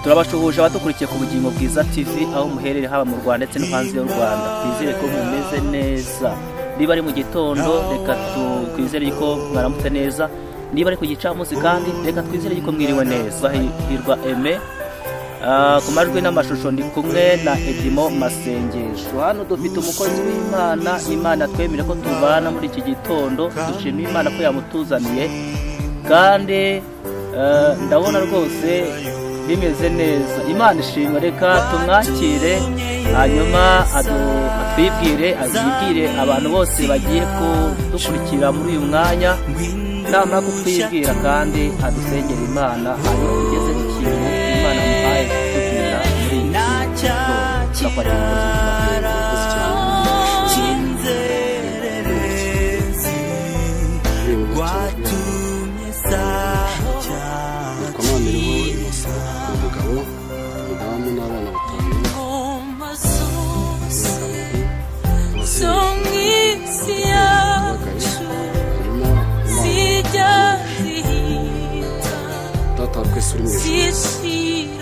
turabashuhuje abadukurikiye ku Bugingo Bwiza TV aho muherere haba mu Rwanda ndetse no hanze y'u Rwanda. Twizere ko mumeze neza. Niba ari mu gitondo reka twizere ko mwaramutse neza. Niba ari ku gicamunsi kandi reka twizere ko mwiriwe neza. Hirwa Aime ku majwi n'amashusho ndi kumwe na Edimo Masengesho. Hano dufite umukozi w'Imana, Imana twemere ko tubana muri iki gitondo. Dushimira Imana ko yamutuzaniye kandi ndabona rwose bimeze neza. Imana ishimwe, reka tumwakire hanyuma atwibwire azibwire abantu bose bagiye kudukurikira muri uyu mwanya. Namara kutwibwira kandi adusengera Imana hanyuma tugeze ikintu Imana muhaye kutubwira muri iyi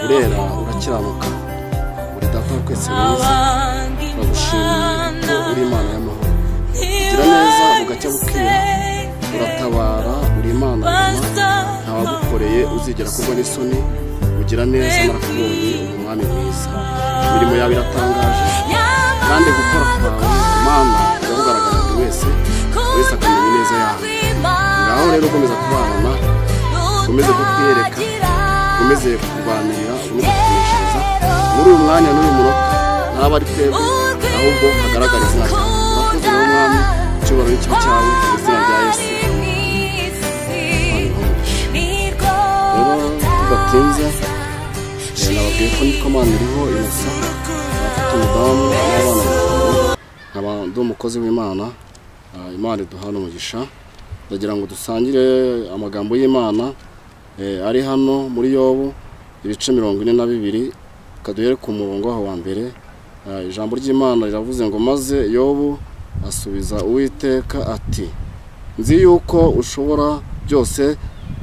urera urakiranuka uri data wa twese mwiza turagushimira ko uri Imana y'amahoro ugira neza ugacya bukira uratabara uri Imana ntawagukoreye uzigera kugwa n'isoni ugira neza narakubonye uri umwami mwiza imirimo yawe iratangaje kandi gukora kwawe Imana urabugaragara buri wese akamenya neza yawe ngaho rero ukomeza kubana ukomeze kutwiyereka ukomeze kurwanira ukomeze kuneshereza muri uyu mwanya n'uyu munota ntaba ari twebwe ahubwo hagaragara izina ryawe urakoze n'umwami icyubahiro n'ikibi cyawe mu izina rya Yesu. Rero tudatinze nababwiye ko nitwa Mana iriho Innocent afite umudamu n'abana batanu nkaba ndi umukozi w'Imana. Imana iduhana umugisha ndagira ngo dusangire amagambo y'Imana ari hano muri Yobu ibice 42 kaduhere ku murongo wa mbere. Ijambo ry'Imana riravuze ngo maze Yobu asubiza Uwiteka ati nzi yuko ushobora byose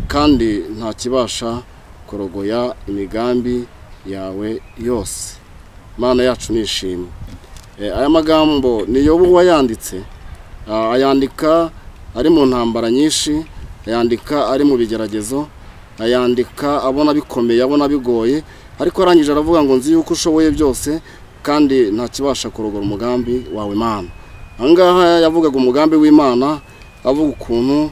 kandi nta kibasha korogoya imigambi yawe yose. Mana yacu nishimwe. Aya magambo ni Yobu wayanditse, ayandika ari mu ntambara nyinshi, ayandika ari mu bigeragezo, ayandika abona bikomeye abona bigoye, ariko arangije aravuga ngo nzi yuko ushoboye byose kandi nta kibasha kurogora umugambi wawe Mana. Angaha yavugaga umugambi w'Imana, avuga ukuntu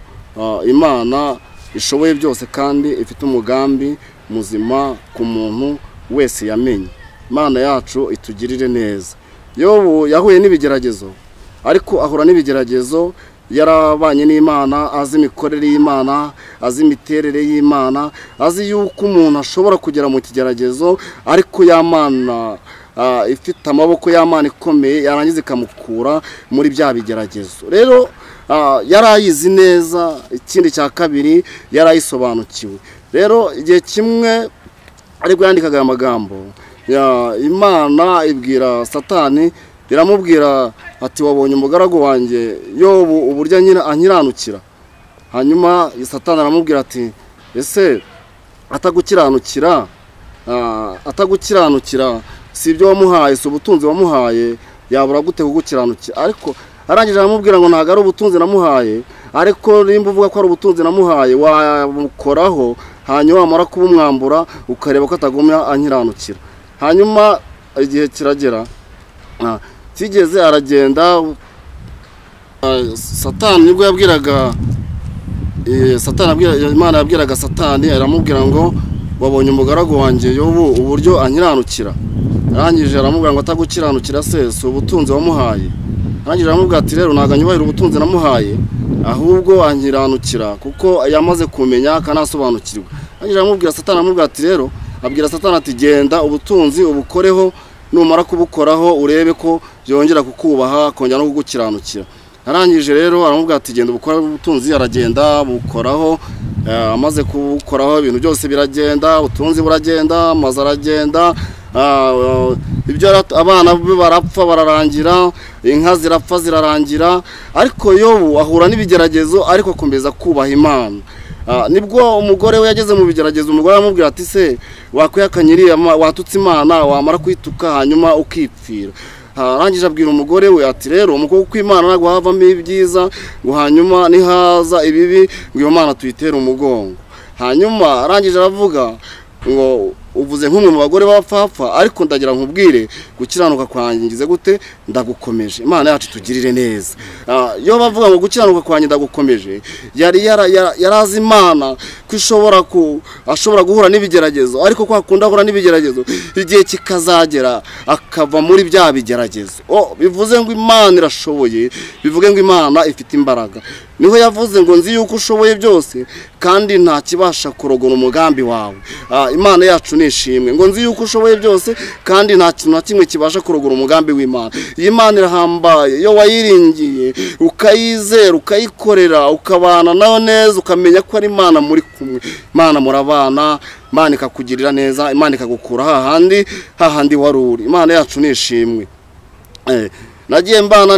Imana ishoboye byose kandi ifite umugambi muzima ku muntu wese yamenye. Imana yacu itugirire neza. Yobu yahuye n'ibigeragezo ariko ahura n'ibigeragezo yarabanye n'Imana, azi imikorere y'Imana, azi imiterere y'Imana, azi yuko umuntu ashobora kugera mu kigeragezo ariko y'Imana ifite amaboko y'Imana ikomeye yarangiza ikamukura muri bya bigeragezo. Rero yarayizi neza, ikindi cya kabiri yarayisobanukiwe. Rero igihe kimwe ariko yandikaga aya magambo Imana ibwira Satani, iramubwira ati wabonye umugaragu wanjye Yobu uburyo anyiranukira. Hanyuma Satani aramubwira ati ese atagukiranukira si ibyo wamuhaye, si ubutunzi wamuhaye, yabura gute kugukiranukira? Ariko arangije aramubwira ngo ntago ari ubutunzi namuhaye, ariko nimba uvuga ko ari ubutunzi namuhaye wamukoraho hanyuma wamara kubumwambura ukareba ko atagumya anyiranukira. Hanyuma igihe kiragera kigeze aragenda. Satani nibwo yabwiraga Imana yabwiraga Satani, aramubwira ngo wabonye umugaragu wanjye Yobu uburyo anyiranukira. Arangije aramubwira ngo atagukiranukira se si ubutunzi wamuhaye. Arangije aramubwira ati rero ntago anyubahira ubutunzi namuhaye ahubwo anyiranukira kuko yamaze kumenya kanasobanukirwa. Arangije aramubwira Satani, aramubwira ati rero abwira Satani ati genda ubutunzi ubukoreho, numara kubukoraho urebe ko byongera kukubaha kongera no kugukiranukira. Arangije rero aramubwira ati genda ubukore ubutunzi. Aragenda bukoraho, amaze kubukoraho ibintu byose biragenda, ubutunzi buragenda, amazi aragenda, ibyo abana barapfa bararangira, inka zirapfa zirarangira. Ariko Yobu ahura n'ibigeragezo ariko akomeza kubaha Imana. nibwo umugore we yageze mu bigeragezo umugore aramubwira ati se wakwihakanye iriya watutse Imana wamara kwituka hanyuma ukipfira. Arangije abwira umugore we ati rero umukobwa kw'Imana ntabwo havamo ibyiza ngo hanyuma nihaza ibibi ngo iyo Mana tuyitere umugongo. Hanyuma arangije aravuga ngo uvuze nk'umwe mu bagore b'abapfapfa ariko ndagira nkubwire gukiranuka kwanjye ngize gute ndagukomeje. Imana yacu tugirire neza. Yo bavuga ngo gukiranuka kwanjye ndagukomeje yarazi Imana ko ashobora guhura n'ibigeragezo ariko ko akunda guhura n'ibigeragezo igihe kikazagera akava muri bya bigeragezo. Bivuze ngo Imana irashoboye, bivuge ngo Imana ifite imbaraga. Niho yavuze ngo nzi yuko ushoboye byose kandi nta kibasha kurogora umugambi wawe. Imana yacu nishimwe ngo nzi yuko ushoboye byose kandi nta kintu na kimwe kibasha kurogora umugambi w'Imana. Iyi Mana irahambaye, yo wayiringiye ukayizera ukayikorera ukabana nayo neza ukamenya ko ari Imana muri kumwe. Imana murabana, Imana ikakugirira neza, Imana ikagukura hahandi waruri. Imana yacu nishimwe. Nagiye mbana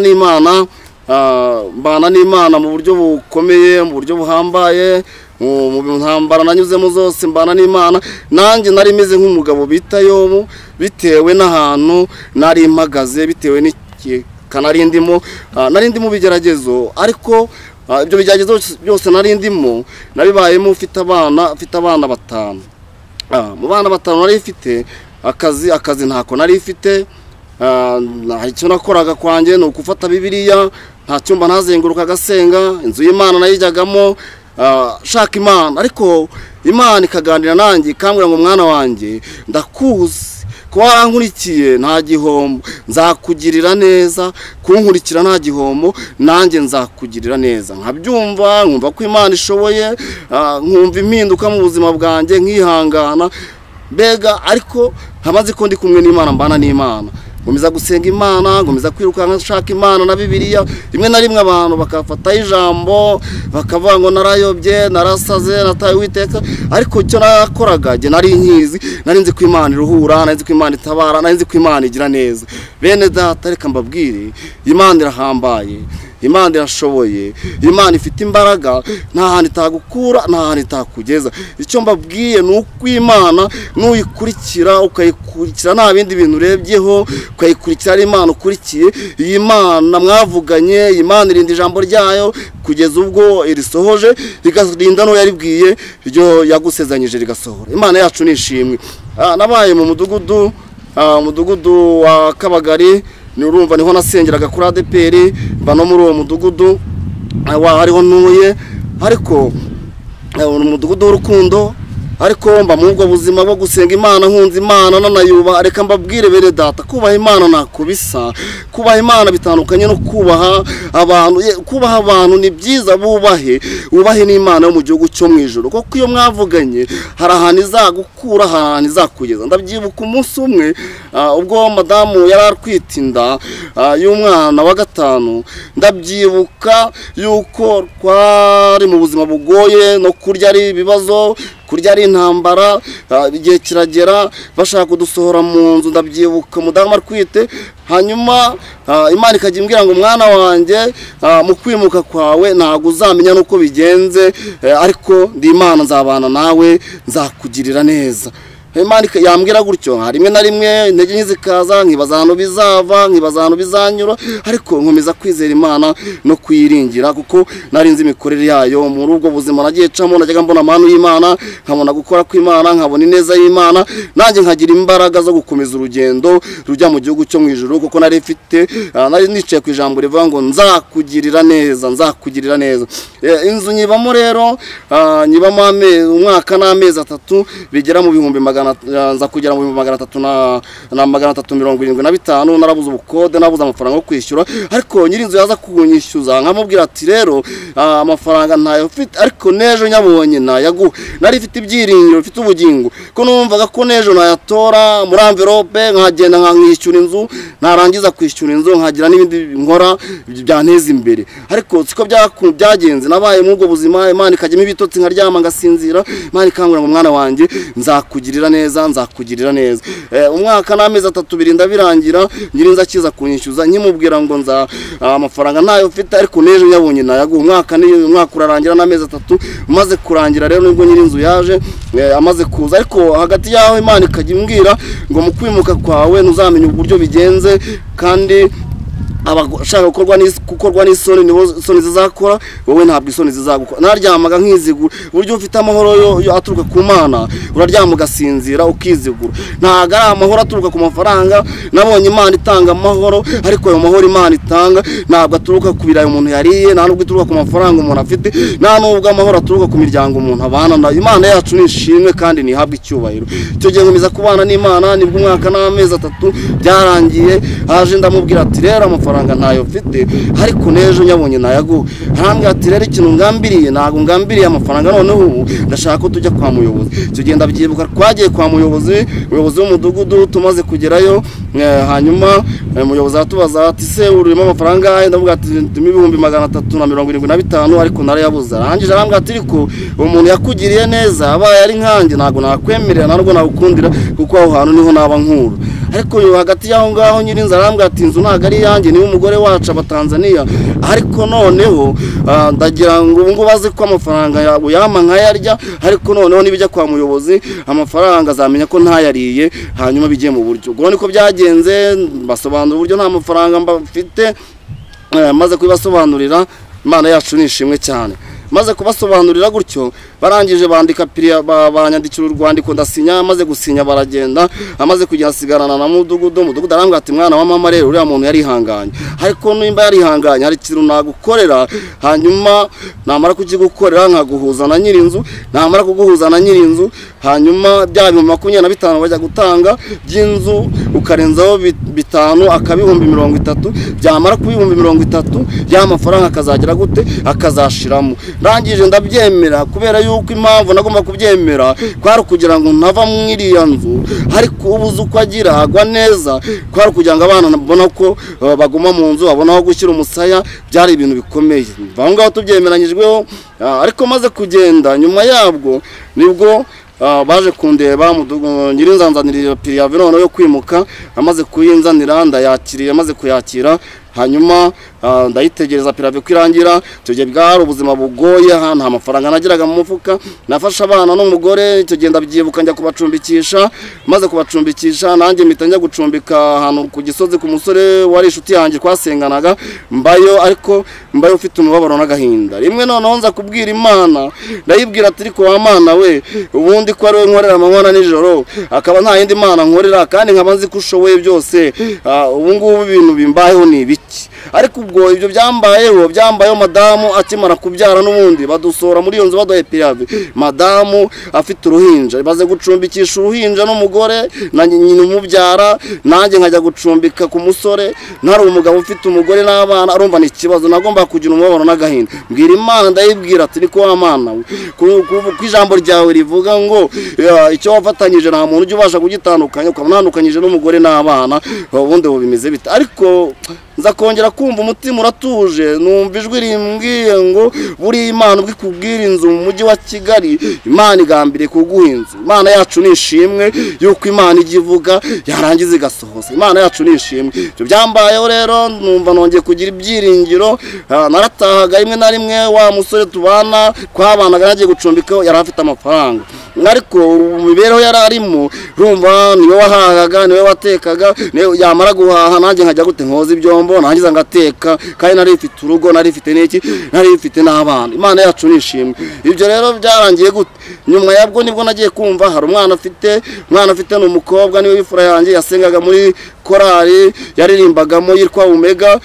n'Imana mu buryo bukomeye, mu buryo buhambaye, mu ntambara nanyuzemo zose mbana n'Imana. Nanjye nari meze nk'umugabo bita Yobu bitewe n'ahantu nari mpagaze, bitewe n'ikika nari ndimo bigeragezo ariko ibyo bigeragezo byose nari ndimo nabibayemo mfite abana 5. Mu bana 5 nari mfite akazi ntako nari mfite. Icyo nakoraga kwanjye ni ukufata Bibiliya, nta cyumba ntazenguruka gasenga, inzu y'Imana nayijyagamo shaka Imana, ariko Imana ikaganira nanjye ikambwira ngo mwana wanjye ndakuzi ko warankurikiye nta gihombo, nzakugirira neza, kunkurikira nta gihombo, nanjye nzakugirira neza. Nkabyumva nkumva ko Imana ishoboye, nkumva impinduka mu buzima bwanjye nkihangana mbega, ariko nkabazi ko ndi kumwe n'Imana, mbana n'Imana, ngomeza gusenga Imana, ngomeza kwirukanka nshaka Imana na Bibiliya. Rimwe na rimwe abantu bakafata ijambo bakavuga ngo narayobye, narasaze, nataye Uwiteka, ariko icyo nakoraga je nari nkizi, nari nzi ko Imana iruhura, nari nzi ko Imana itabara, nari nzi ko Imana igira neza. Bene data reka mbabwire, Imana irahambaye, Imana irashoboye, Imana ifite imbaraga, nta hantu itagukura, nta hantu itakugeza. Icyo mbabwiye ni uko Imana nuyikurikira ukayikurikira nta bindi bintu urebyeho, ukayikurikira ari Imana ukurikiye. Iyi Mana mwavuganye, Imana irinda ijambo ryayo kugeza ubwo irisohoje, rigarinda no yaribwiye ryo yagusezanyije rigasohora. Imana yacu nishimwe. Nabaye mu mudugudu wa Kabagari, ni urumva niho nasengeraga kuri ADPR, mba no muri uwo mudugudu hariho ntuye, ariko umudugudu w'urukundo, ariko mba mu ubwo buzima bwo gusenga Imana, nkunze Imana nanayubaha. Reka mbabwire bene data, kubaha Imana ntako bisa. Kubaha Imana bitandukanye no kubaha abantu. Kubaha abantu ni byiza, wubahe n'Imana yo mu gihugu cyo mu ijuru, kuko iyo mwavuganye hari ahantu izagukura, hari ahantu izakugeza. Ndabyibuka umunsi umwe ubwo madamu yari arkwita inda y'umwana wa 5, ndabyibuka yuko twari mu buzima bugoye, no kurya ari ibibazo, kurya ari intambara. Igihe kiragera bashaka kudusohora mu nzu, ndabyibuka mudamu arkwite. Hanyuma Imana ikajya imbwira ngo mwana wanjye, mu kwimuka kwawe ntabwo uzamenya nuko bigenze, ariko ndi Imana, nzabana nawe, nzakugirira neza. Imana yambwira gutyo, rimwe na rimwe intege nke zikaza, nkibaza ahantu bizava, nkibaza ahantu bizanyura, ariko nkomeza kwizera Imana no kuyiringira, kuko nari nzi imikorere yayo. Muri ubwo buzima nagiye camo, najyaga mbona amahano y'Imana, nkabona gukora kw'Imana, nkabona ineza y'Imana, nanjye nkagira imbaraga zo gukomeza urugendo rujya mu gihugu cyo mu ijuru, kuko nari nicaye ku ijambo rivuga ngo nzakugirira neza, nzakugirira neza. Inzu nyibamo rero, nyibamo umwaka n'amezi 3, bigera mu bihumbi nza kugera mu 375. Narabuze ubukode, nabuze amafaranga yo kwishyura, ariko nyirinzu yaza kunyishyuza, nkamubwira ati rero amafaranga ntayo mfite, ariko nejo nyabonye nayaguha. Nari mfite ibyiringiro, mfite ubugingo, ko numvaga ko nejo nayatora muri envelope, nkagenda nkishyura inzu, narangiza kwishyura inzu nkagira n'ibindi nkora byanteza imbere. Ariko siko byagenze. Nabaye mu ubwo buzima, Imana ikajyamo ibitotsi, nkaryama ngasinzira. Imana ikangura ngo mwana wanjye, nzakugirira neza nzakugirira neza. Umwaka n'amezi 3 birinda birangira nyirinza akiza kunyishyuza nkimubwira ngo nza amafaranga ntayo mfite ariko neje nyabonye nayagu umwaka urarangira n'amezi 3 maze kurangira rero nibwo nyirinzu yaje amaze kuza ariko hagati yaho Imana ikajya imbwira ngo mu kwimuka kwawe ntuzamenye uburyo bigenze kandi abashaka gukorwa n'isoni nibo isoni zizakora wowe ntabwo isoni zizagukora. Naryamaga nkizigura buryo ufite amahoro yo aturuka ku Mana uraryama ugasinzira ukizigura. Ntago ari amahoro aturuka ku mafaranga. Nabonye Imana itanga amahoro ariko ayo mahoro Imana itanga ntabwo aturuka ku birayi umuntu yariye, nta nubwo ituruka ku mafaranga umuntu afite, nta nubwo amahoro aturuka ku miryango umuntu abana na Imana yacu nishimwe kandi nihabwe icyubahiro. Cyo gihe nkomeza kubana n'Imana nibwo umwaka n'amezi 3 byarangiye haje ndamubwira ati rero amafaranga ntayo mfite ariko nejo nyabonye nayagu. Harambwira ati rero ikintu ngambiriye ntago ngambiriye amafaranga noneho ndashaka ko tujya kwa muyobozi. Cyo genda byibuka twagiye kwa muyobozi w'umudugudu tumaze kugerayo hanyuma muyobozi atubaza ati se urimo amafaranga ndavuga ati ibihumbi 375 ariko narayabuza. Arangije arambwira ati ariko umuntu yakugiriye neza abaye ari nkanjye ntago nakwemerera narwo nakukundira kuko aho hantu niho naba nkuru. Ariko yo hagati yaho ngaho nyirinza arambwira ati inzu ntago ari yanjye ni umugore wacu abatanzania ariko noneho ndagira ngo ubu bazi ko amafaranga yabo yama nkayarya ariko noneho nibijya kwa muyobozi amafaranga azamenya ko ntayariye hanyuma bigiye mu buryo. Ubwo niko byagenze basobanura uburyo nta mafaranga mbafite maze kubibasobanurira Imana yacu nishimwe cyane. Maze kubasobanurira gutyo barangije bandika banyandikira urwandiko ndasinya. Maze gusinya baragenda amaze kujya asigarana na mudugudu arambwira ati mwana wa mama rero uriya muntu yarihanganye ariko nimba yarihanganye hari ikintu nagukorera hanyuma namara kukigukorera nkaguhuza na nyirinzu. Namara kuguhuza na nyirinzu hanyuma bya 25 bajya gutanga by'inzu ukarenzaho 5 akabihumbi 30 byamara ku 30 ya mafaranga akazagira gute akazashiramo. Rangije ndabyemera kubera yuko impamvu nagomba kubyemera kwari kugira ngo ntava mwiriya nzu ariko ubuze uko agira agwa neza kwari kugira ngo abana nabona ko baguma mu nzu babona aho gushyira umusaya. Byari ibintu bikomeye vangaho tubyemeranyijweho ariko maze kugenda nyuma yabwo nibwo baje kundeba nyirinzanzanirira pirive none yo kwimuka amaze kuyinzanira ndayakiriye amaze kuyakira hanyuma ndayitegereza pirive kwirangira. Cyo bwari ubuzima bugoye nta mafaranga nagiraga mu mufuka. Nafasha abana n'umugore cyo genda byibuka njya kubacumbikisha. Maze kubacumbikisha nanjye mpita njya gucumbika ahantu ku Gisozi ku musore wari inshuti yanjye twasenganaga mbayo ariko mbayo ufite umubabaro n'agahinda. Rimwe noneho nza kubwira Imana ndayibwira ati ariko wa Mana we ubundi ko ari we nkorera amanywa n'ijoro akaba nta yindi Mana nkorera kandi nkaba nzi ko ushoboye byose ubu ngubu ibintu bimbayeho ni ibiki. Ariko ubwo ibyo byambayeho madamu akimara kubyara n'ubundi badusora muri iyo nzu baduhe pirive. Madamu afite uruhinja baze gucumbikisha uruhinja n'umugore na nyina umubyara nanjye nkajya gucumbika ku musore ntari umugabo ufite umugore n'abana arumva ni ikibazo nagomba kugira umubabaro n'agahinda. Mbwira Imana ndayibwira ati niko wa Mana we ku ijambo ryawe rivuga ngo icyo wafatanyije nta muntu ujya ubasha kugitandukanya ukamwandukanyije n'umugore n'abana ubundi bimeze bite. Ariko nza kongera kumva umutima uratuje numva ijwi rimbwiye ngo buri Imana ubwikubwira inzu mu mujyi wa Kigali Imana igambiriye kuguha inzu. Imana yacu nishimwe yuko Imana igivuga yarangiza igasohoza. Imana yacu nishimwe. Ibyo byambayeho rero numva nongeye kugira ibyiringiro. Naratahaga rimwe na rimwe wa musore tubana kwabanaga nagiye gucumbika yari afite amafaranga ariko imibereho yari arimo rumva niwe wahahaga niwe watekaga yamara guhaha nanjye nkajya gute nkoza ibyombo nangiza ngateka kandi nari ifite urugo nari ifite n'iki nari ifite n'abana. Imana yacu nishimwe. Ibyo rero byarangiye gute nyuma yabwo nibwo nagiye kumva hari umwana afite n'umukobwa niwe w'ifura yanjye yasengaga muri korali yaririmbagamo yitwa Omega.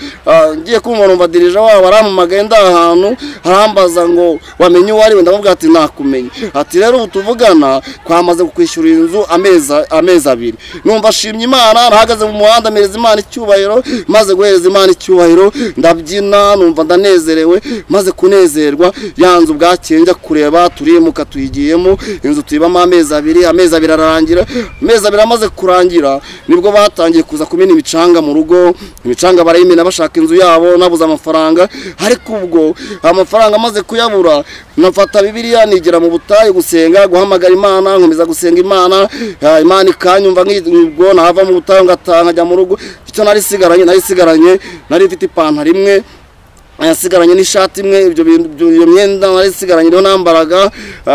Ngiye kumva numva dirija wabo arampamagaye ndahantu harambaza ngo wamenye uwari we ndamubwira ati nakumenye. Ati rero utuvugana kwamaze kukwishyura inzu amezi 2. Numva shimye Imana nahagaze mu muhanda mereza Imana icyubahiro. Maze guhereza Imana icyubahiro ndabyina numva ndanezerewe. Maze kunezerwa yanzu bwakenja kureba turimuka tuyigiyemo inzu tuyibamo amezi 2 ararangira. Amezi 2 amaze kurangira nibwo batangiye kuza kumena imicanga mu rugo. Imicanga barayimena bashaka inzu yabo nabuza amafaranga ariko ubwo amafaranga amaze kuyabura nafata Bibiliya nigera mu butayu gusenga mpamagara Imana nkomeza gusenga Imana, Imana ikanyumva nk'ubwo nava mu butayu ngatanga njya mu rugo. Icyo nari sigaranye nari mfite ipantaro imwe, yasigaranye n'ishati imwe, iyo myenda nari sigaranye niyo nambaraga,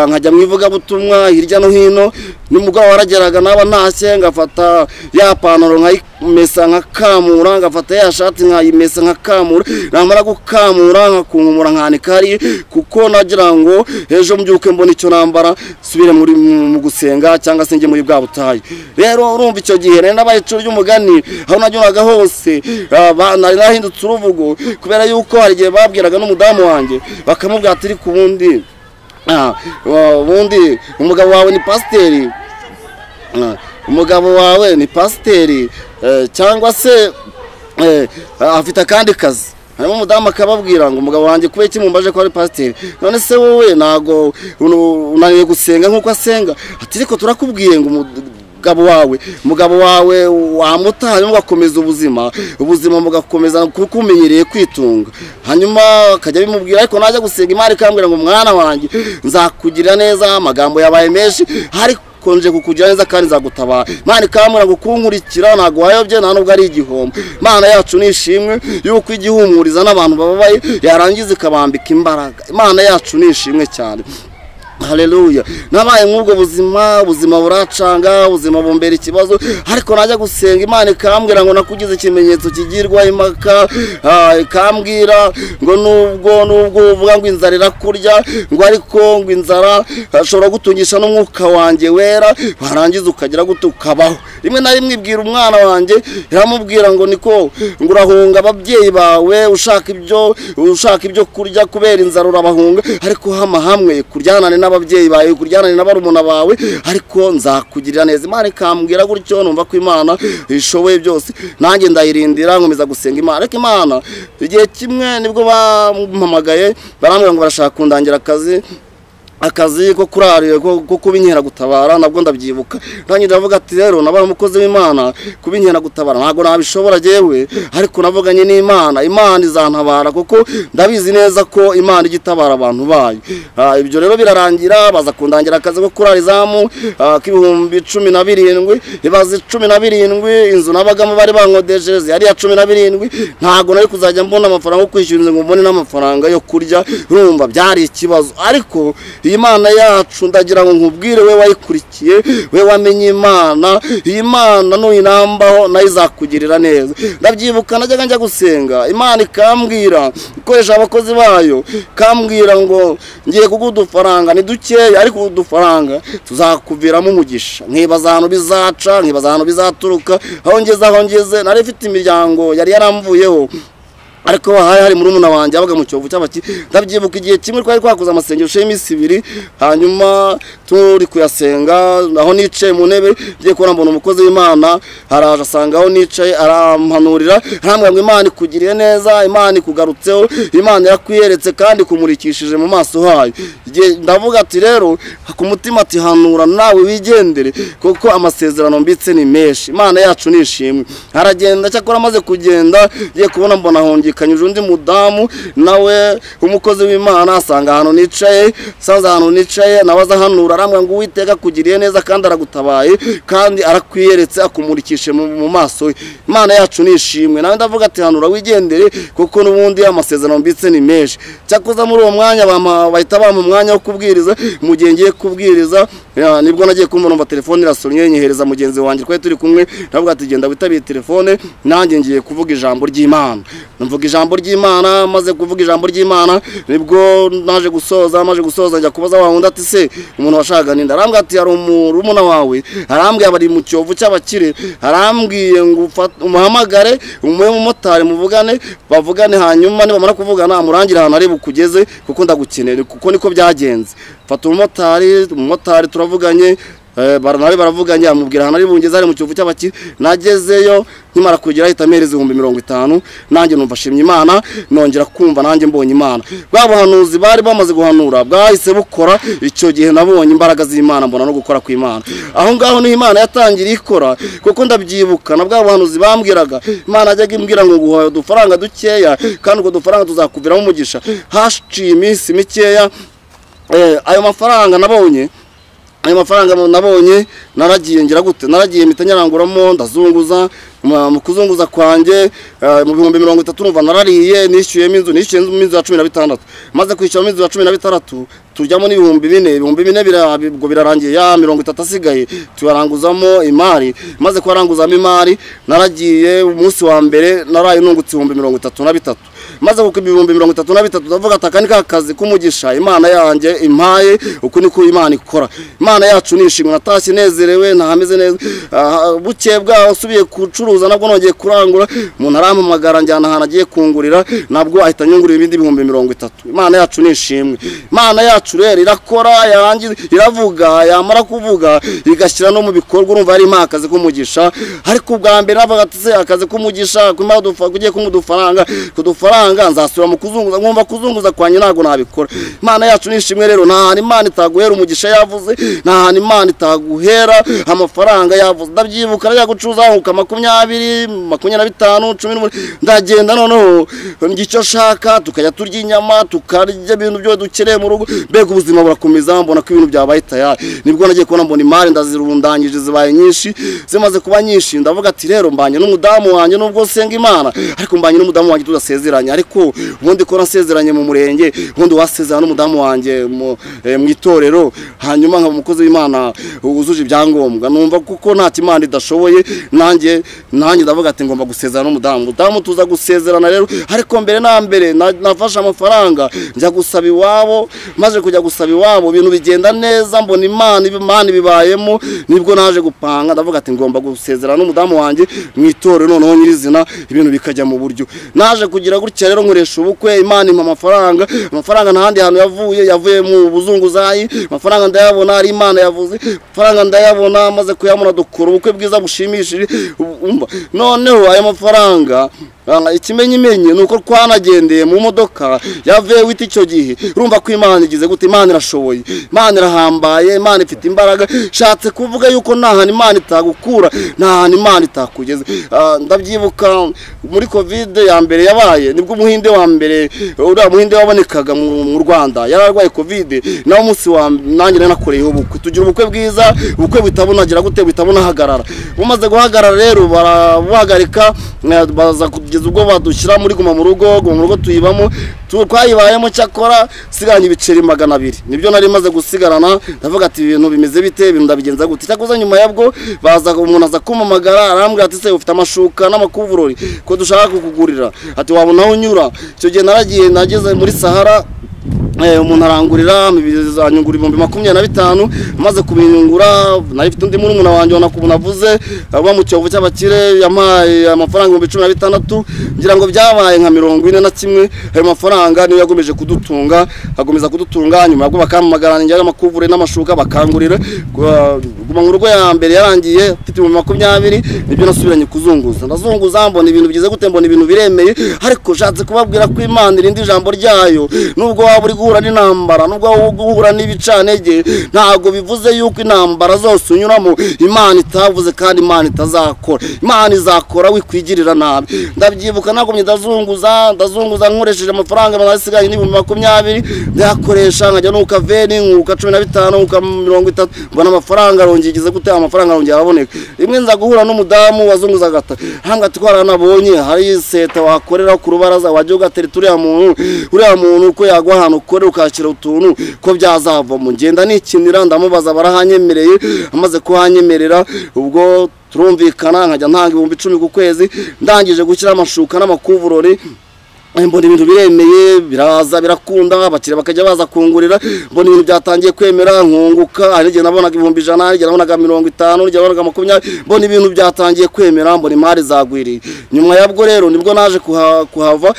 nkajya mu ivugabutumwa hirya no hino. Nimugabo warageraga naba ntashye ngafata ya pantaro nkayimesa nkakamura, ngafata ya shati nkayimesa nkakamura, namara gukamura nkakunkumura nkanika hari, kuko nagira ngo ejo mbyuke mbona icyo nambara subire mu gusenga cyangwa se njye muri bwa butayu. Rero urumva icyo gihe rero nabaye icuro ry'umugani aho najyaga hose, nari nahindutse uruvugo kubera yuko hari igihe babwiraga n'umudamu wanjye bakamubwira ati ku bundi umugabo wawe ni pasiteri, umugabo wawe ni pasiteri cyangwa se afite akandi kazi. Harimo umudamu akababwira ngo umugabo wanjye kubera iki mumbaje ko ari pasiteri, none se wowe ntago unaniye gusenga nk'uko asenga? Ati ariko turakubwiye ngo umugabo wawe wamutaye mugakomeza ubuzima mugakomeza kuko umenyereye kwitunga. Hanyuma akajya bimubwira, ariko najya gusenga Imana ikambwira ngo mwana wanjye nzakugirira neza, amagambo yabaye menshi ariko nje kukugira neza kandi nzagutabara. Imana ikambwira ngo kunkurikira ntago wayobye nta nubwo ari igihombo. Imana yacu nishimwe yuko igihumuriza n'abantu bababaye yarangiza ikabambika imbaraga. Imana yacu nishimwe cyane. Haleluya. Nabaye nk'ubwo ubuzima buracanga, ubuzima bumbera ikibazo, ariko najya gusenga Imana ikambwira ngo nakugize ikimenyetso kigirwa impaka, ikambwira ngo nubwo uvuga ngo inzara irakurya, ngo ariko ngo inzara ashobora gutungisha n'umwuka wanjye wera, warangiza ukagira gute ukabaho. Rimwe na rimwe ibwira umwana wanjye, iramubwira ngo niko ngo urahunga ababyeyi bawe ushaka ibyo kurya kubera inzara urabahunga, ariko hamwe kuryana n'ababyeyi bawe, kuryana n'abarumuna bawe, ariko nzakugirira neza. Imana ikambwira gutyo, numva ko Imana ishoboye byose, nanjye ndayirindira nkomeza gusenga Imana. Ariko Imana igihe kimwe nibwo bampamagaye barambwira ngo barashaka kundangira akazi ko kurariye ko kubinkera gutabara, nabwo ndabyibuka. Nanjye ndavuga ati rero nabaye umukozi w'Imana, kubinkera gutabara ntago nabishobora jewe, ariko navuganye n'Imana, Imana izantabara kuko ndabizi neza ko Imana igitabara abantu bayo. Ibyo rero birarangira, baza kundangira akazi ko kurara izamu k'ibihumbi 17, ibaze 17, inzu nabagamo bari bankodejeje yari ya 17, ntago nari kuzajya mbona amafaranga yo kwishyura ngo mbone n'amafaranga yo kurya. Urumva byari ikibazo, ariko Imana yacu ndagira ngo nkubwire we wayikurikiye, we wamenye Imana, iyi Mana nuyinambaho nayo izakugirira neza. Ndabyibuka najyaga njya gusenga, Imana ikambwira ikoresha abakozi bayo, kambwira ngo ngiye kugudufaranga ni dukeya, ariko udufaranga tuzakuviramo umugisha. Nkibaza ahantu bizaca, nkibaza ahantu bizaturuka, aho ngeze nari mfite imiryango yari yaramvuyeho, ariko hari muri umuna wanjye abaga mu cyovu cy'abaki. Ndabyibuka igihe kimwe twari twakoze amasengesho y'iminsi 2, hanyuma turi kuyasenga, aho nicaye mu ntebe ngiye kubona mbona umukozi w'Imana haraje asanga aho nicaye, arampanurira arambwira ngo Imana ikugiriye neza, Imana ikugarutseho, Imana yakwiyeretse kandi kumurikishije mu maso hayo. Ndavuga ati rero ku mutima ati hanura nawe wigendere, kuko amasezerano mbitse ni menshi. Imana yacu nishimwe. Aragenda cyakora amaze kugenda ngiye kubona mbona hongikanyije undi mudamu nawe umukozi w'Imana, asanga ahantu nicaye, nawe azahanura arambwira ngo Uwiteka kugiriye neza kandi aragutabaye kandi arakwiyeretse akumurikishe mu maso ye. Imana yacu nishimwe. Nawe ndavuga ati hanura wigendere, kuko n'ubundi amasezerano mbitse ni menshi. Cyakoza muri uwo mwanya bahita bampa umwanya wo kubwiriza. Mu gihe ngiye kubwiriza nibwo nagiye kumva telefone irasonye, nyihereza mugenzi wanjye twari turi kumwe, ndavuga ati genda witabiye telefone, nanjye ngiye kuvuga ijambo ry'Imana. Mvuga ijambo ry'Imana, maze kuvuga ijambo ry'Imana nibwo naje gusoza njya kubaza wa wundi ati se umuntu washaka ninda? Arambwira ati hari umurumuna wawe, arambwira bari mu cyovu cy'abakire, arambwiye ngo umuhamagare umuhe umumotari bavugane, hanyuma nibamara kuvugana amurangira ahantu ari bukugeze, kuko ndagukeneye. Kuko niko byagenze. Fata umumotari turavuganye, baravuganye, amubwira ahantu ari bungeze ari mu cyovu cy'abakire. Nagezeyo nkimara kugera ahita amereza 50,000, nanjye numva shimye Imana, nongera kumva nanjye mbonye Imana. Bwa buhanuzi bari bamaze guhanura bwahise bukora. Icyo gihe nabonye imbaraga z'Imana, mbona no gukora kw'Imana. Aho ngaho ni Imana yatangiriye ikora, kuko ndabyibuka na bwa buhanuzi bambwiraga, Imana ajyaga imbwira ngo guha udufaranga dukeya kandi ubwo dufaranga tuzakuviramo umugisha. Hashiye iminsi mikeya, ayo mafaranga nabonye ayo mafaranga nabonye naragiye ngira gute naragiye mitanyaranguramo ndazunguza mu kuzunguza kwanjye mu 30 numva narariye nishyuyemo inzu ya 16 maze kwishyura inzu ya 16 tujyamo n'ibihumbi 4 ubwo birarangiye ya 30 asigaye tuyaranguzamo imari maze kwaranguzamo imari naragiye umunsi wa mbere naraye nungutse 33 maze kuko 33 ndavuga atakani kakazi kumugisha Imana yanjye impaye uko niko Imana ikora Imana yacu nishimwe natashye nezerewe ntahameze neza buke bwa usubiye kucuruza nabwo nongeye kurangura umuntu arampamagara njyana hana agiye kungurira nabwo ahita nyungurira ibindi 30 Imana yacu nishimwe Imana yacu rero irakora yangize iravuga yamara kuvuga igashyira no mu bikorwa urumva ari impakazi kumugisha ariko ubwa mbere navuga ati se akazi kumugisha kugiye kumudufaranga kudufaranga nzasubira mu kuzunguza ngomba kuzunguza kwanye nago nabikora Imana yacu nishimwe rero nta Imana itaguhera umugisha yavuze nta Imana itaguhera amafaranga yavuze ndabyibuka najya gucuza uka 20 25 10 ndagenda noneho ngicyo shaka tukajya turya inyama tukarya ibintu byo dukereye mu rugo mbega ubuzima burakomeza mbona ko ibintu byabaye tayari nibwo nagiye kubona mbona imari ndazirundangije zibaye nyinshi zimaze kuba nyinshi ndavuga ati rero mbanye n'umudamu wanjye nubwo senga Imana ariko mbanye n'umudamu wanjye tudasezeranye ariko ubundi ko nasezeranye mu murenge ubundi wasezerana n'umudamu wanjye mu itorero hanyuma nka umukozi w'Imana uzuje ibyangombwa numva kuko nta kimana idashoboye nanjye ndavuga ati ngomba gusezerana n'umudamu tuza gusezerana rero ariko mbere na mbere nafashe amafaranga njya gusaba iwabo maze kujya gusaba iwabo ibintu bigenda neza mbona Imana bibayemo nibwo naje gupanga ndavuga ati ngomba gusezerana n'umudamu wanjye mu itorero noneho nyirizina ibintu bikajya mu buryo naje kugira gutya rero nkoresha ubukwe Imana impa amafaranga ntahandi hantu yavuye mu buzunguzayi amafaranga ndayabona ari Imana yavuze amafaranga ndayabona maze kuyamura dukora ubukwe bwiza bushimishije noneho aya mafaranga ikimenyimenye nuko twanagendeye mu modoka yavuye wita icyo gihe urumva ko Imana igize gute Imana irashoboye Imana irahambaye Imana ifite imbaraga shatse kuvuga yuko nta Imana itagukura nta Imana itakugeze ndabyibuka muri covid ya mbere yabaye nibwo umuhinde wa mbere uriya muhinde wabonekaga mu Rwanda yararwaye covid nawo umunsi wa nanjye nakoreyeho ubukwe tugira ubukwe bwiza ubukwe bitabonagira gute bitabona hagarara bumaze guhagarara rero barabuhagarika baza kugeza ubwo badushyira muri guma mu rugo tuyibamo twayibayemo cyakora siganye ibiceri 200 nibyo nari maze gusigarana ndavuga ati ibintu bimeze bite ibintu ndabigenza gute cyakoze nyuma yabwo baza umuntu aza kumamagara arambwira ati se ufite amashuka n'amakuvurori ko dushaka kukugurira ati wabona aho unyura icyo gihe naragiye nageze muri Sahara umuntu arangurira anyungura 25 maze kubinyungura nayifite undi muri umuntu wanjye navuze aba mu cyovu cy'abakire yamaye amafaranga 16 ngira ngo byabaye nka 41 ayo mafaranga niyo yagomeje kudutunga agomeza kudutunga nyuma yabwo bakamamagarana njya amakuvure n'amashuka bakangurira guma mu rugo ya mbere yarangiye mfite 20 nibyo nasubiranye kuzunguza ndazunguza mbona ibintu bigize gute mbona ibintu biremeye ariko shatse kubabwira ko Imana irindi jambo ryayo nubwo waburi guhura n'intambara nubwo guhura n'ibicanege ntago bivuze yuko intambara zose unyuramo Imana itavuze kandi Imana itazakora Imana izakora wikwigirira nabi ndabyibuka nagomye ndazunguza nkoresheje amafaranga nasigaye ni 20 ndakoresha nkajya nuka 20 nuka 15 nuka 30 mbona amafaranga arongigize gute amafaranga arongera aboneka rimwe nza guhura n'umudamu wazunguza gata hanga twara nabonye hari seta wakorera ku rubaraza wajye ugateritoriya uriya muntu uko yagwa hano ukore ukakira utuntu ko byazava mu ngenda nikinira ndamubaza barahanyemereye amaze kuhanyemerera ubwo turumvikana nkajya ntanga 10,000 ku kwezi ndangije gushyira amashuka n'amakuvurori mbona ibintu biremeye biraza birakunda abakire bakajya baza kungurira mbona ibintu byatangiye kwemera nkunguka hari gihe nabonaga 100 hari gihe nabonaga 50 hari gihe nabonaga 20 mbona ibintu byatangiye kwemera mbona imari zagwiriye nyuma yabwo rero nibwo naje kuhava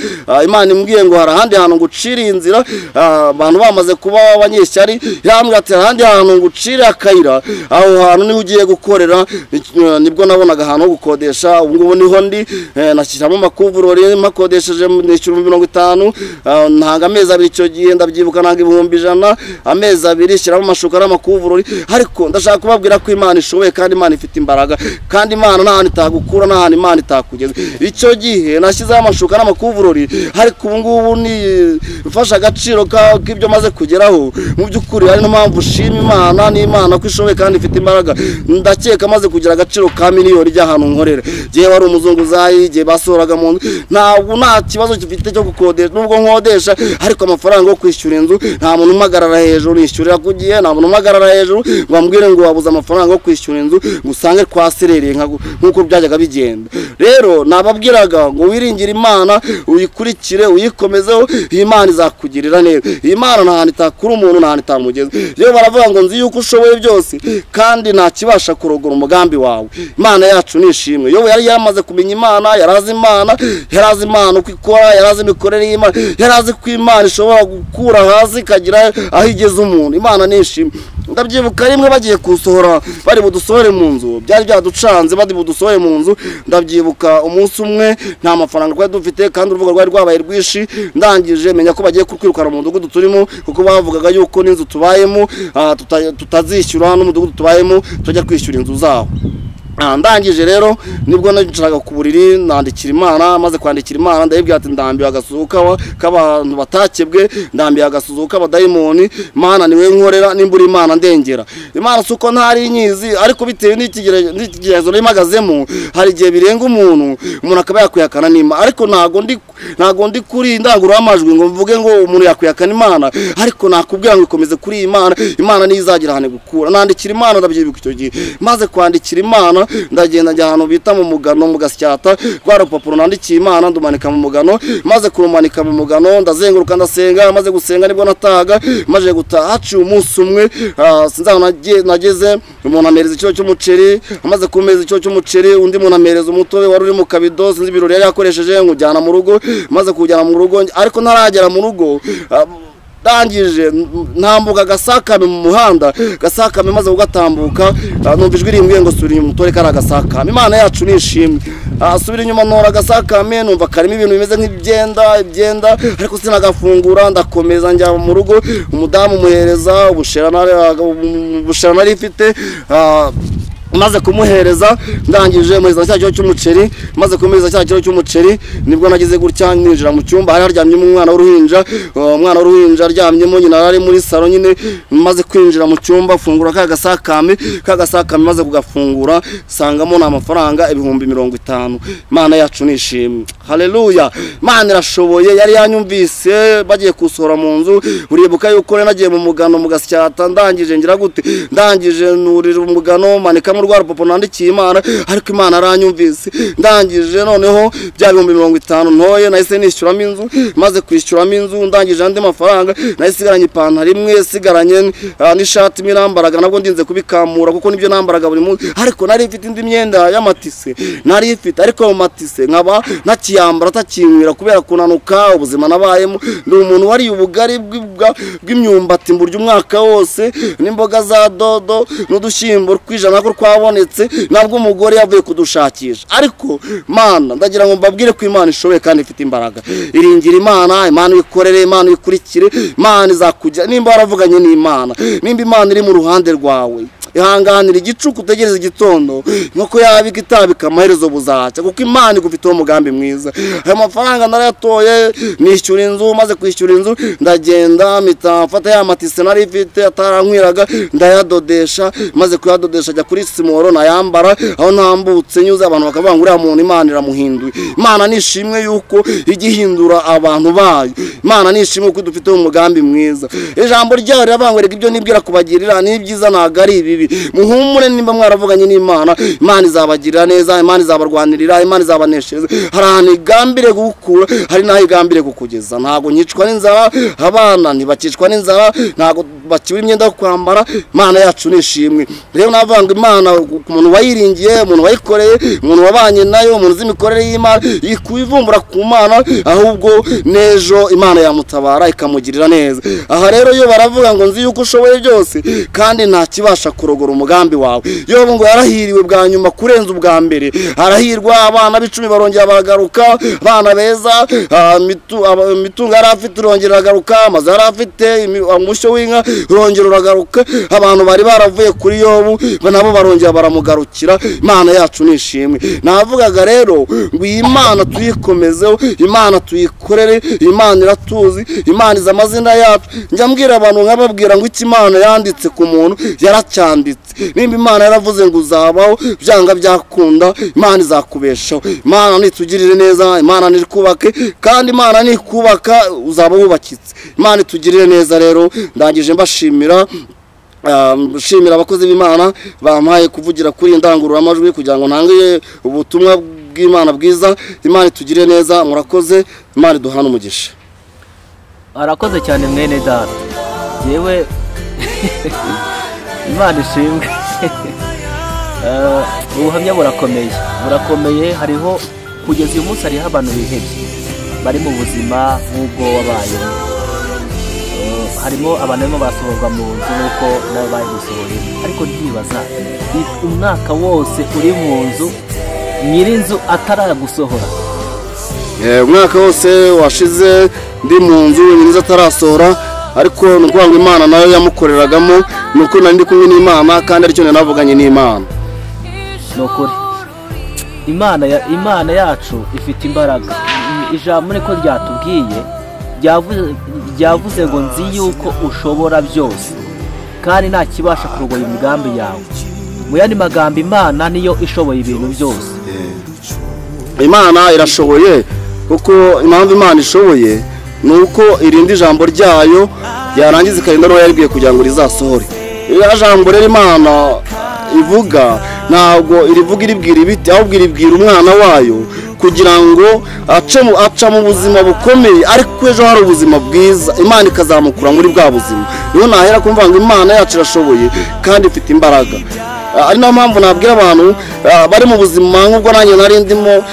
Imana imbwiye ngo hari ahandi hantu ngucira inzira abantu bamaze kuba abanyeshyari yambwiye ati ahandi hantu ngucira akayira aho hantu niho ugiye gukorera nibwo nabonaga ahantu ho gukodesha ubu ngubu niho ndi nashyiramo amakuvurori makodesheje nishyura 50, ntanga amezi 2 icyo gihe ndabyibuka, nanga 100, amezi 2 shyiramo amashuka n'amakuvurori. Ariko ndashaka kubabwira ko Imana ishoboye kandi Imana ifite imbaraga, kandi Imana nta hantu itagukura, nta hantu Imana itakugeza. Icyo gihe nashyizeho amashuka n'amakuvurori, ariko ubu ngubu ni mfasha agaciro k'ibyo maze kugeraho. Mu by'ukuri ari no mpamvu ushima Imana, n'Imana ko ishoboye kandi ifite imbaraga. Ndakeka maze kugira agaciro ka miliyoni ry'ahantu nkorera. Gihe wari umuzunguzayi, gihe basoraga mu ntabwo nta kibazo gifite cyo gukodesha, nubwo nkodesha, ariko amafaranga yo kwishyura inzu nta muntu umagarara hejuru, nishyurira ku gihe, nta muntu umagarara hejuru ngo ambwire ngo wabuze amafaranga yo kwishyura inzu, gusange twaserereye nk'uko byajyaga bigenda. Rero nababwiraga ngo wiringire Imana, uyikurikire, uyikomezeho, Imana izakugirira neza. Imana nta hantu itakura umuntu, nta hantu itamugeza. Rero baravuga ngo nzi yuko ushoboye byose kandi nta kibasha kurogora umugambi wawe. Imana yacu nishimwe. Yobu yari yamaze kumenya Imana, yarazi Imana uko ikora, yarazi imikorere y'Imana, yarazi ko Imana ishobora gukura hasi ikagira aho igeze umuntu. Imana nishimwe. Ndabyibuka rimwe bagiye kusohora, bari budusohore mu nzu, byari byaducanze, bari budusohore mu nzu. Ndabyibuka umunsi umwe nta mafaranga twari dufite kandi uruvuga rwari rwabaye rwishi. Ndangije menya ko bagiye kwirukana mu mudugudu turimo, kuko bavugaga yuko n'inzu tubayemo tutazishyura, n'umudugudu tubayemo tujya kwishyura inzu zaho. Ndangije rero nibwo nacaraga ku buriri nandikira Imana, maze kwandikira Imana ndayibwira ati ndambiye agasuzuka k'abantu batakebwe, ndambiye agasuzuka abadayimoni. Imana niwe nkorera, nimbura Imana ndengera. Imana suko ntari inyizi, ariko bitewe n'ikigerezo n'imagazemo, hari igihe birenga umuntu akaba yakwihakana n'Imana. Ariko ntago ndi kuri ndangurura amajwi ngo mvuge ngo umuntu yakwihakana Imana, ariko nakubwira ngo ikomeze kuri Imana. Imana niyo izagira hane gukura. Nandikira Imana, ndabyibuka icyo gihe maze kwandikira Imana, ndagenda njya ahantu bita mu Mugano mu Gasyata, rwa rupapuro nandikiye Imana ndumanika mu Mugano. Maze kurumanika mu Mugano ndazenguruka ndasenga, maze gusenga nibwo nataga. Maze gutaha haciye umunsi umwe, sinzaho nageze, umuntu amereza icyo cy'umuceri. Amaze kumeza icyo cy'umuceri, undi muntu amereza umutobe wari uri mu kabido, sinzi ibirori yari yakoresheje, ngujyana mu rugo. Maze kujyana mu rugo, ariko ntaragera mu rugo, ndangije ntambuka Gasakame mu muhanda. Gasakame maze kugatambuka, numva ijwi rimbwiye ngo subira inyuma utore kari Gasakame. Imana yacu nishimwe. Subira inyuma ntora Gasakame, numva karimo ibintu bimeze nk'ibyenda, ariko sinagafungura. Ndakomeza njya mu rugo, umudamu muhereza ubushera nari ifite, maze kumuhereza. Ndangije muhereza cya kiro cy'umuceri. Maze kumuhereza cya kiro cy'umuceri, nibwo nagize gutya ninjira mu cyumba. Hari haryamyemo umwana w'uruhinja aryamyemo, nyina ari muri salo nyine. Maze kwinjira mu cyumba, fungura ka Gasakame. Maze kugafungura, sangamo n'amafaranga 50,000. Imana yacu nishimwe. Haleluya. Imana irashoboye. Yari yanyumvise bagiye kusohora mu nzu. Uribuka yuko nagiye mu Mugano mu Gasyata. Ndangije ngira gute, ndangije nurira Umugano, manika rwa rupapuro nandikiye Imana, ariko Imana aranyumvise. Ndangije noneho bya 50,000 ntoye, nahise nishyuramo inzu. Maze kwishyuramo inzu, ndangije andi mafaranga, nahise sigaranye ipantaro imwe, sigaranye n'ishati mirambaraga, nabwo ndinze kubikamura kuko nibyo nambaraga buri munsi. Ariko nari mfite indi myenda y'amatise, nari ifite, ariko mu matise nkaba nakiyambara takinywira kubera kunanuka ubuzima nabayemo. Ndi umuntu wari ubugari bw'imyumbati mburyo umwaka wose, n'imboga za dodo n'udushyimbo kwijana ko twabonetse, nabwo umugore yavuye kudushakisha. Ariko Mana, ndagira ngo mbabwire ko Imana ishoboye kandi ifite imbaraga. Iringira Imana, Imana ikorere, Imana ikurikire, Imana izakujya. Nimba waravuganye n'Imana, nimba Imana iri mu ruhande rwawe, ihanganira igicuku utegereza igitondo, nuko yabika itabika amaherezo buzaca, kuko Imana igufiteho umugambi mwiza. Ayo mafaranga narayatoye, nishyura inzu. Maze kwishyura inzu, ndagenda mpita mfata ya matise nari ifite atarankwiraga, ndayadodesha. Maze kuyadodesha ajya kuri Simoro nayambara, aho ntambutse nyuze abantu bakavuga ngo uriya muntu Imana iramuhinduye. Imana nishimwe yuko igihindura abantu bayo. Imana nishimwe kuko dufiteho umugambi mwiza. Ijambo ryayo rirabangwereka ibyo nibwira kubagirira ni byiza, ntago ari ibibi. Muhumure nimba mwaravuganye n'Imana, Imana izabagirira neza, Imana izabarwanirira, Imana izabaneshereza. Hari ahantu igambire gukura, hari naho igambire kukugeza. Ntago nyicwa n'inzara, abana ntibakicwa n'inzara, ntago bakibura imyenda yo kwambara. Imana yacu nishimwe. Rero navuga ngo Imana umuntu wayiringiye, umuntu wayikoreye, umuntu wabanye nayo, umuntu uzi imikorere y'Imana ikuivumbura ku Mana, ahubwo nejo Imana yamutabara ikamugirira neza. Aha rero yo baravuga ngo nzi yuko ushoboye byose kandi nta kibasha kurogora umugambi wawe. Yo ngo yarahiriwe bwa nyuma kurenza ubwa mbere. Arahirwa abana b'icumi barongera baragaruka, abana beza, mitunga yarafite urongera agaruka, amazu yarafite, umushyo w'inka urongera uragaruka. Abantu bari baravuye kuri Yobu nabo barongera baramugarukira. Imana yacu nishimwe. Navugaga rero ngo Imana tuyikomezeho, Imana tuyikorere, Imana iratuzi, Imana izi amazina yacu. Njya mbwira abantu nkababwira ngo iki Imana yanditse ku muntu yaracyanditse. Nimba Imana yaravuze ngo uzabaho byanga byakunda, Imana izakubeshaho. Imana nitugirire neza, Imana nikubake, kandi Imana nikubaka uzaba wubakitse. Imana itugirire neza. Rero ndangije mbashimira shimira abakozi b'Imana bampaye kuvugira kuri indangurura amajwi kugira ngo ntange ubutumwa bw'Imana bwiza. Imana itugirire neza. Murakoze. Imana duhana umugisha. Arakoze cyane mwene data. Yewe Imana ishimwe. Ubuhamya burakomeye. Hariho kugeza uyu munsi hariho abantu bihebye bari mu buzima nk'ubwo wabayeho. Harimo abantu barimo basohorwa mu nzu nk'uko nawe bari gusohora, ariko ntibaza umwaka wose uri mu nzu nyir'inzu ataragusohora. Umwaka wose washize ndi mu nzu nyir'inzu atarasohora, ariko ni ukuvuga ngo Imana nayo yamukoreragamo, nuko nari ndi kumwe n'Imana kandi aricyo navuganye n'Imana. Nukuri Imana yacu ifite imbaraga. Ijambo niko ryatubwiye ryavuze ngo nzi yuko ushobora byose kandi nta kibasha kurogoya imigambi yawe. Mu yandi magambo Imana niyo ishoboye ibintu byose. Imana irashoboye, kuko impamvu Imana ishoboye nuko irinda ijambo ryayo yarangiza ikarinda n'uwo yaribwiye kugira ngo rizasohore. Iriya jambo rero Imana ivuga ntabwo irivuga iribwira ibiti, ahubwo iribwira umwana wayo kugira ngo aca mu buzima bukomeye, ariko ejo hari ubuzima bwiza, Imana ikazamukura muri bwa buzima. Niyo nahera kumva ngo Imana yacu irashoboye kandi ifite imbaraga. Ari nayo mpamvu nabwira abantu bari mu buzima nk'ubwo nanjye nari ndimo,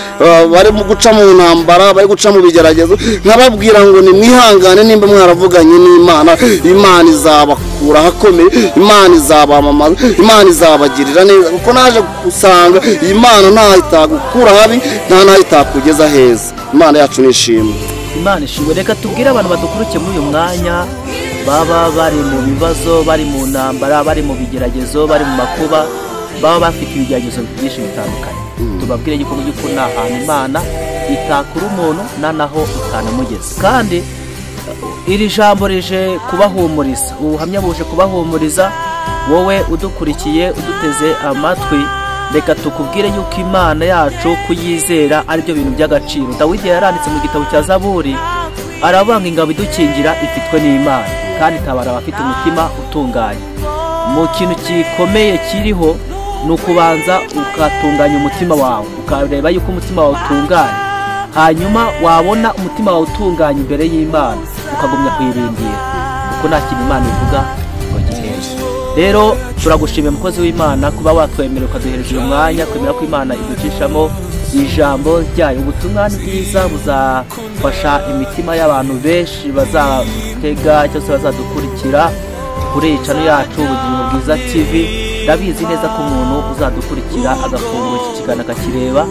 bari mu guca mu ntambara, bari guca mu bigeragezo, nkababwira ngo nimwihangane. Nimba mwaravuganye n'Imana, Imana izabakura ahakomeye, Imana izabamamaza, Imana izabagirira neza, kuko naje gusanga Imana ntaho itagukura habi, nta naho itakugeza heza. Imana yacu nishimwe. Imana ishimwe. Reka tubwire abantu badukurikiye muri uyu mwanya baba bari mu bibazo, bari mu ntambara, bari mu bigeragezo, bari mu makuba, baba bafite ibigeragezo byinshi bitandukanye. Tubabwire yuko nta hantu Imana itakura umuntu naho itanamugeza. Kandi iri jambo rije kubahumuriza, ubuhamya buje kubahumuriza. Wowe udukurikiye uduteze amatwi, reka tukubwire yuko Imana yacu kuyizera ari byo bintu by'agaciro. Dawidi yaranditse mu gitabo cya Zaburi arabanga ingabo idukingira ifitwe n'Imana kandi itabara abafite umutima utunganye. Mu kintu gikomeye kiriho ni ukubanza ukatunganya umutima wawe, ukareba yuko umutima wawe utunganye, hanyuma wabona umutima wawe utunganye imbere y'Imana ukagumya kuyirindira, kuko nta kintu Imana ivuga ngo giheze. Rero turagushimiye mukozi w'Imana kuba watwemerera ukaduhereza uyu mwanya, kwemera ko Imana iducishamo ijambo ryayo. Ubutumwa bwiza buzafasha imitima y'abantu benshi bazatega cyangwa se bazadukurikira kuri channel yacu Ubugingo Bwiza TV. Ndabizi neza ko umuntu uzadukurikira agafungura iki kiganiro akakireba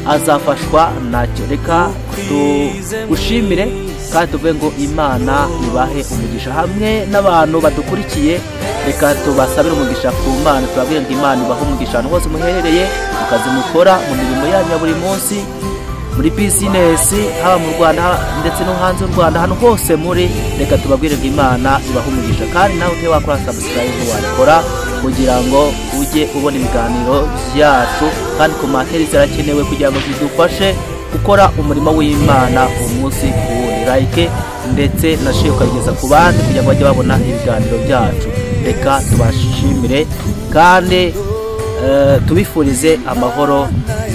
azafashwa nacyo. Reka tugushimire kandi tuvuge ngo Imana ibahe umugisha. Hamwe n'abantu badukurikiye, reka tubasabire umugisha ku Mana. Tubabwire ngo Imana ibahe umugisha ahantu hose muherereye, mu kazi mukora, mu mirimo yanyu ya buri munsi, muri business, haba mu Rwanda ndetse no hanze y'u Rwanda, ahantu hose muri. Reka tubabwire ngo Imana ibahe umugisha. Kandi nawe ugiye wakora subscribe wabikora kugira ngo ujye ubona ibiganiro byacu, kandi komantere zirakenewe kugira ngo zidufashe gukora umurimo w'Imana umunsi ku wundi. Like ndetse na share ukageza ku bandi kugira ngo bajye babona ibiganiro byacu. Reka tubashimire kandi tubifurize amahoro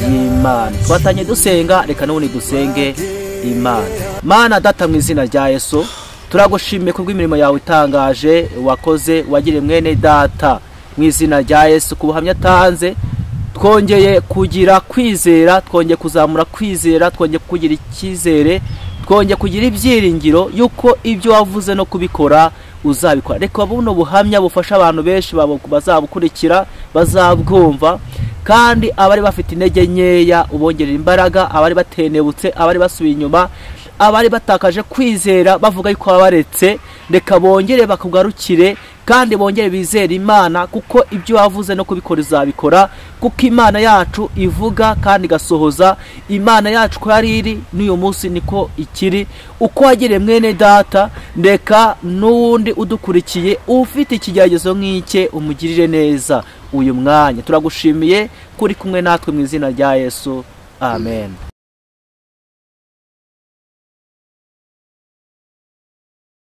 y'Imana. Twatanye dusenga, reka n'ubundi dusenge Imana. Mana Data, mu izina rya Yesu turagushimiye kubw'imirimo yawe itangaje wakoze, wagiriye mwene data mu izina rya Yesu ku buhamya atanze. Twongeye kugira kwizera, twongeye kuzamura kwizera, twongeye kugira icyizere, twongeye kugira ibyiringiro yuko ibyo wavuze no kubikora uzabikora. Reka buno buhamya bufasha abantu benshi bazabukurikira, bazabwumva, kandi abari bafite intege nkeya ubongerera imbaraga, abari batenebutse, abari basubiye inyuma, abari batakaje kwizera bavuga yuko babaretse, reka bongere bakugarukire kandi bongere bizera Imana, kuko ibyo wavuze no kubikora uzabikora, kuko Imana yacu ivuga kandi igasohoza. Imana yacu ko yari iri n'uyu munsi niko ikiri. Uko wagiriye mwene data, reka n'undi udukurikiye ufite ikigeragezo nk'ike umugirire neza uyu mwanya. Turagushimiye kuri kumwe natwe mu izina rya Yesu, amen.